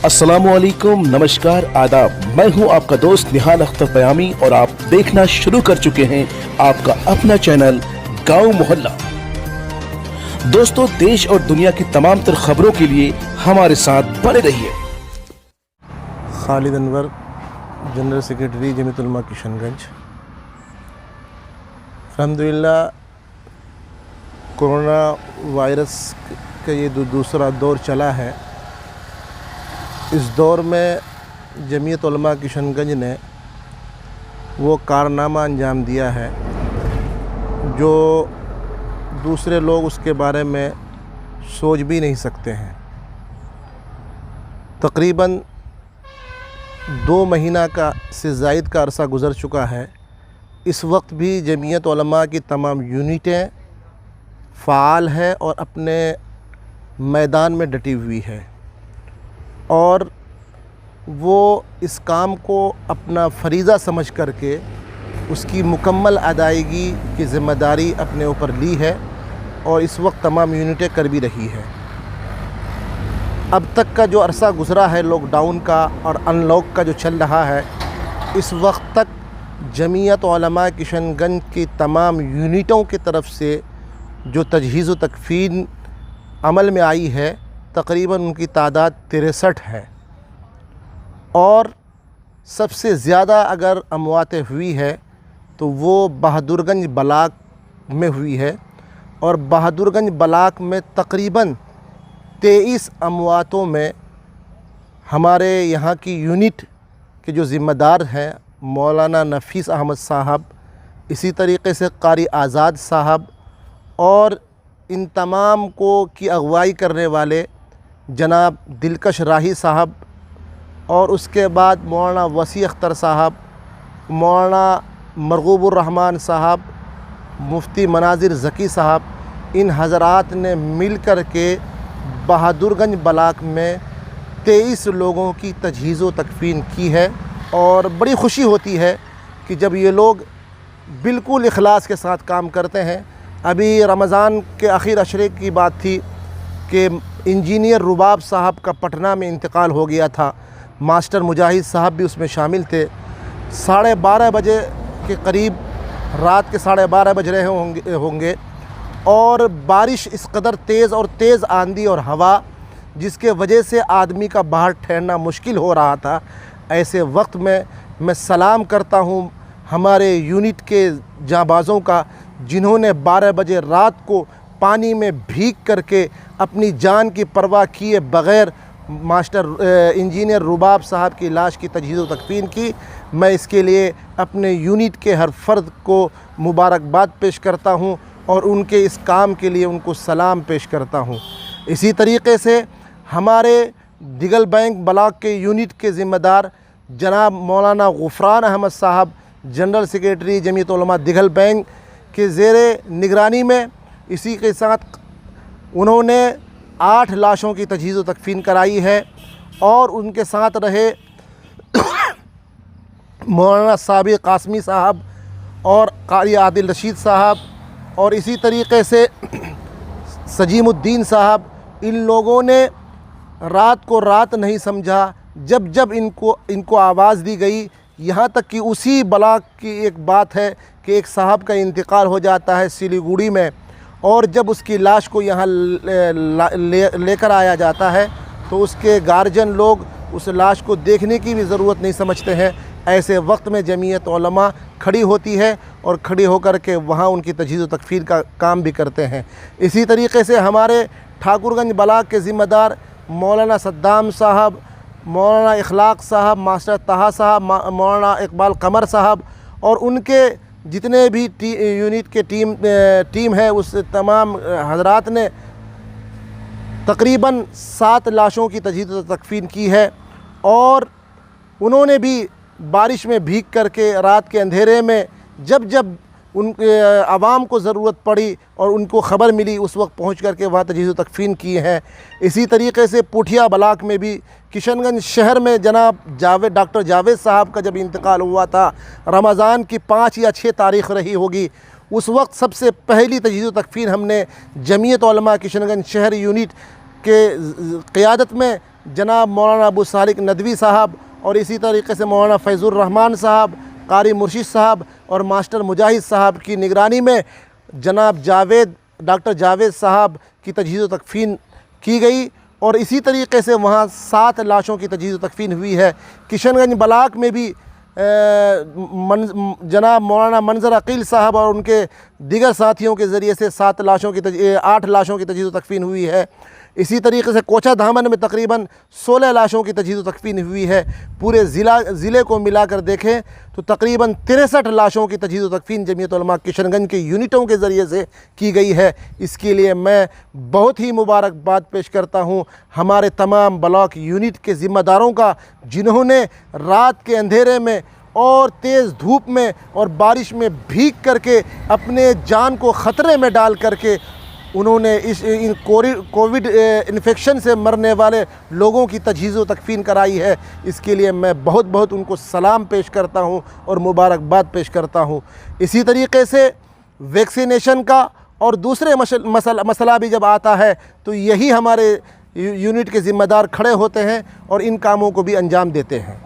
अस्सलामुअलैकुम, नमस्कार, आदाब। मैं हूं आपका दोस्त निहाल अख्तर पयामी और आप देखना शुरू कर चुके हैं आपका अपना चैनल गांव मोहल्ला। दोस्तों, देश और दुनिया की तमाम तर खबरों के लिए हमारे साथ बने रहिए। Khalid Anwar, general secretary Jamiat Ulama Kishanganj. अल्हम्दुलिल्लाह कोरोना वायरस का ये दूसरा दौर चला है। इस दौर में जमीयत उलमा किशनगंज ने वो कारनामा अंजाम दिया है जो दूसरे लोग उसके बारे में सोच भी नहीं सकते हैं। तकरीबन 2 महीना का से ज़ायद का अरसा गुज़र चुका है। इस वक्त भी जमीयत उलमा की तमाम यूनिटें फ़ाल है और अपने मैदान में डटी हुई है और वो इस काम को अपना फ़रीज़ा समझ करके उसकी मुकम्मल अदायगी की ज़िम्मेदारी अपने ऊपर ली है और इस वक्त तमाम यूनिटें कर भी रही है। अब तक का जो अरसा गुज़रा है लॉकडाउन का और अनलॉक का जो चल रहा है, इस वक्त तक जमीयत उलमा किशनगंज की तमाम यूनिटों की तरफ से जो तजहीज़ व तकफ़ीन अमल में आई है, तकरीबन उनकी तादाद 63 है और सबसे ज़्यादा अगर अमवातें हुई है तो वो बहादुरगंज ब्लाक में हुई है और बहादुरगंज ब्लाक में तकरीबन 23 अमवातों में हमारे यहाँ की यूनिट के जो ज़िम्मेदार हैं मौलाना नफ़ीस अहमद साहब, इसी तरीक़े से कारी आज़ाद साहब और इन तमाम को की अगवाई करने वाले जनाब दिलकश राही साहब और उसके बाद मौलाना वसी अख्तर साहब, मौलाना मरगूबुर रहमान साहब, मुफ्ती मनाजिर ज़की साहब, इन हज़रात ने मिल कर के बहादुरगंज ब्लाक में 23 लोगों की तजहीज़ व तकफ़ीन की है और बड़ी खुशी होती है कि जब ये लोग बिल्कुल इखलास के साथ काम करते हैं। अभी रमज़ान के आखिर अशरे की बात थी कि इंजीनियर रुबाब साहब का पटना में इंतकाल हो गया था। मास्टर मुजाहिद साहब भी उसमें शामिल थे। 12:30 बजे के करीब, रात के 12:30 बज रहे होंगे और बारिश इस कदर तेज़ और तेज़ आंधी और हवा जिसके वजह से आदमी का बाहर ठहरना मुश्किल हो रहा था। ऐसे वक्त में मैं सलाम करता हूँ हमारे यूनिट के जांबाज़ों का, जिन्होंने 12 बजे रात को पानी में भीग करके अपनी जान की परवाह किए बग़ैर मास्टर इंजीनियर रुबाब साहब की लाश की तजहीज़ व तकफ़ीन की। मैं इसके लिए अपने यूनिट के हर फ़र्द को मुबारकबाद पेश करता हूँ और उनके इस काम के लिए उनको सलाम पेश करता हूँ। इसी तरीक़े से हमारे दिगल बैंक ब्लाक के यूनिट के ज़िम्मेदार जनाब मौलाना गुफ़रान अहमद साहब, जनरल सेक्रेटरी जमीयत उलमा दिगल बैंक के ज़ेरे निगरानी में, इसी के साथ उन्होंने 8 लाशों की तजहीज़ व तकफ़ीन कराई है और उनके साथ रहे मौलाना साबिर कासमी साहब और कारी आदिल रशीद साहब और इसी तरीक़े से सजीमुद्दीन साहब। इन लोगों ने रात को रात नहीं समझा। जब जब इनको आवाज़ दी गई, यहाँ तक कि उसी ब्लाक की एक बात है कि एक साहब का इंतकाल हो जाता है सिलीगुड़ी में और जब उसकी लाश को यहाँ लेकर आया जाता है तो उसके गार्जियन लोग उस लाश को देखने की भी ज़रूरत नहीं समझते हैं। ऐसे वक्त में जमीयत उलमा खड़ी होती है और खड़ी होकर के वहाँ उनकी तजहीज़ व तकफ़ीर का काम भी करते हैं। इसी तरीक़े से हमारे ठाकुरगंज ब्लाक के ज़िम्मेदार मौलाना सद्दाम साहब, मौलाना इखलाक साहब, मास्टर तहा साहब, मौलाना इकबाल कमर साहब और उनके जितने भी यूनिट के टीम है, उस तमाम हजरात ने तकरीबन 7 लाशों की तजहीज़ व तकफ़ीन की है और उन्होंने भी बारिश में भीग करके रात के अंधेरे में जब जब उनके आवाम को ज़रूरत पड़ी और उनको ख़बर मिली उस वक्त पहुंच करके वहाँ तजहीज़ व तकफ़ीन किए हैं। इसी तरीके से पुठिया ब्लाक में भी किशनगंज शहर में जनाब डॉक्टर जावेद साहब का जब इंतकाल हुआ था, रमज़ान की 5 या 6 तारीख़ रही होगी, उस वक्त सबसे पहली तजहीज़ व तकफ़ीन हमने जमीयत उलमा किशनगंज शहर यूनिट के क़ियादत में जनाब मौलाना अबू सालिक नदवी साहब और इसी तरीके से मौलाना फैज़ुर रहमान साहब, कारी मुर्शिद साहब और मास्टर मुजाहिद साहब की निगरानी में जनाब डॉक्टर जावेद साहब की तजहीज़ व तकफ़ीन की गई और इसी तरीके से वहाँ 7 लाशों की तजहीज़ व तकफ़ीन हुई है। किशनगंज ब्लॉक में भी जनाब मौलाना मंजर अकील साहब और उनके दीगर साथियों के ज़रिए से 8 लाशों की तजहीज़ व तकफ़ीन हुई है। इसी तरीके से कोचा धामन में तकरीबन 16 लाशों की तजहीज़ व तकफ़ीन हुई है। पूरे ज़िले को मिलाकर देखें तो तकरीबन 63 लाशों की तजहीज़ व तकफ़ीन जमीयत उलमा किशनगंज के यूनिटों के ज़रिए से की गई है। इसके लिए मैं बहुत ही मुबारकबाद पेश करता हूँ हमारे तमाम ब्लॉक यूनिट के ज़िम्मेदारों का, जिन्होंने रात के अंधेरे में और तेज़ धूप में और बारिश में भीग करके अपने जान को ख़तरे में डाल करके उन्होंने इन कोविड इन्फेक्शन से मरने वाले लोगों की तजहीज़ व तकफ़ीन कराई है। इसके लिए मैं बहुत बहुत उनको सलाम पेश करता हूँ और मुबारकबाद पेश करता हूँ। इसी तरीके से वैक्सीनेशन का और दूसरे मसला भी जब आता है तो यही हमारे यूनिट के ज़िम्मेदार खड़े होते हैं और इन कामों को भी अंजाम देते हैं।